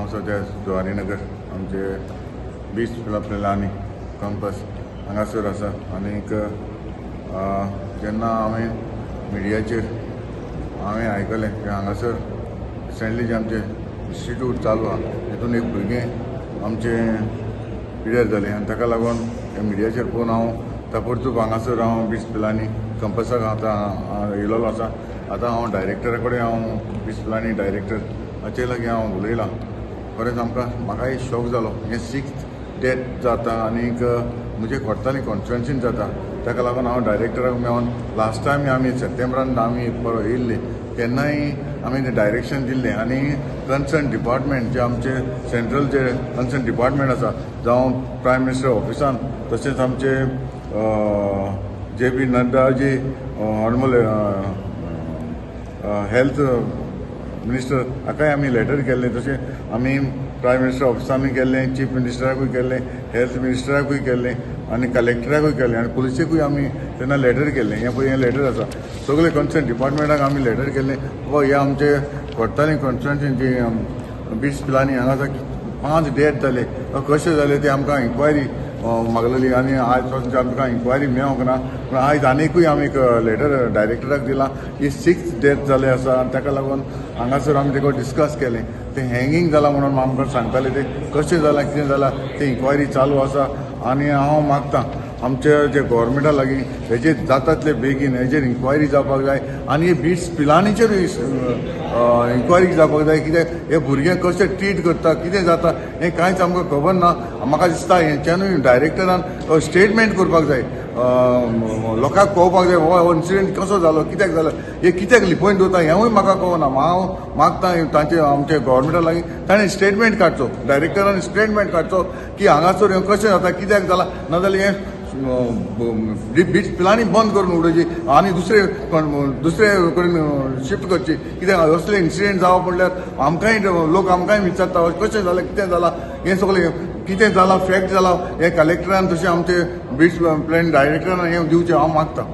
हांव सद्या जवाहरीनगर आमचे बीच प्लानी कंपस हांगासर आसा आनीक जेन्ना हांवें मिडियाचेर आयकलें की हांगासर रिसेंटली जे आमचे इंस्टिट्यूट चालू आहा तितून एक भुरगें आमचें पिड्यार जालें आनी ताका लागून हे मिडियाचेर पळोवन हांव ताबडतोब हांगासर हांव बीच प्लानी कंपसाक आतां येयलोलो आसा. आतां हांव डायरेक्टरा कडेन हांव बीच प्लानी डायरेक्टर हाचे लागीं हांव उलयलां. खरेंच म्हाकाय शॉक जालो. हें 6th डेथ जाता आनीक म्हजे कोर्ताली कॉन्स्टिट्युएन्सीन जाता. ताका लागून हांव डायरेक्टराक मेळोन लास्ट टायम आमी सप्टेंबरान आमी येयल्ले तेन्नाय आमी तें डायरेक्शन दिल्लें आनी कन्सर्न डिपार्टमेंट जे आमचे सेंट्रल जे कन्सर्न डिपार्टमेंट आसा जावं प्रायम मिनिस्टर ऑफिसान तशेंच आमचे J P Nadda ji honourable health minister हाकाय आमी लेटर केल्लें. तशें आमी प्रायम मिनिस्टर ऑफिसानूय केल्लें, चीफ मिनिस्टराकूय केल्लें, हेल्थ मिनिस्टराकूय केल्लें आनी कलेक्टराकूय केल्लें आनी पुलिसेकूय आमी तेन्ना लेटर केल्लें. हें लेटर आसा सगळे कन्सर्न डिपार्टमेंटाक आमी लेटर केल्लें. हे आमचे कोर्ताली कॉन्स्टिट्युएन्सीन जी बीच प्लानी हांगासर 5 डेथ जाले कशें जाले ते आमकां इन्क्वायरी मागलेली आनी आयज पासून आमकां इन्क्वायरी मेळोंक ना. पूण आयज आनीकूय आमी एक लेटर डायरेक्टराक दिलां की 6th डेथ जाले आसा आनी ताका लागून हांगासर आमी तेका डिस्कस केलें. तें हँगींग जालां म्हणून आमकां सांगताले ते कशें जालां कितें जालां तें इन्क्वायरी चालू आसा. आनी हांव मागतां आमचे जे गोवोरमेंटा लागीं हेजेर जाता तितले बेगीन हेजेर इन्क्वायरी जावपाक जाय आनी हे बीच प्लानीचेरूय इन्क्वायरी जावपाक जाय. कित्याक हे भुरगे कशें ट्रीट करता कितें जाता हें कांयच आमकां खबर ना. म्हाका दिसता हेंच्यानूय डायरेक्टरान स्टेटमेंट करपाक जाय, लोकांक कळोवपाक जाय हो इन्सिडेंट कसो जालो कित्याक जालो हे कित्याक लिपोवन दवरता हेंवूय म्हाका कळना. हांव मागतां तांचे आमचे गोवोरमेंटा लागीं ताणें स्टेटमेंट काडचो, डायरेक्टरान स्टेटमेंट काडचो की हांगासर हें कशें जाता कित्याक जालां नाजाल्यार हें बीच प्लानी बंद करून उडोवची आनी दुसरे कडेन शिफ्ट करची. कित्याक असले इन्सिडेंट जावप म्हणल्यार आमकांय लोक आमकांय विचारता कशें जालें कितें जालां हें सगळें कितें जालां फॅक्ट जालां हें कलेक्टरान तशें आमचे बीच प्लान डायरेक्टरान हें दिवचें हांव मागतां.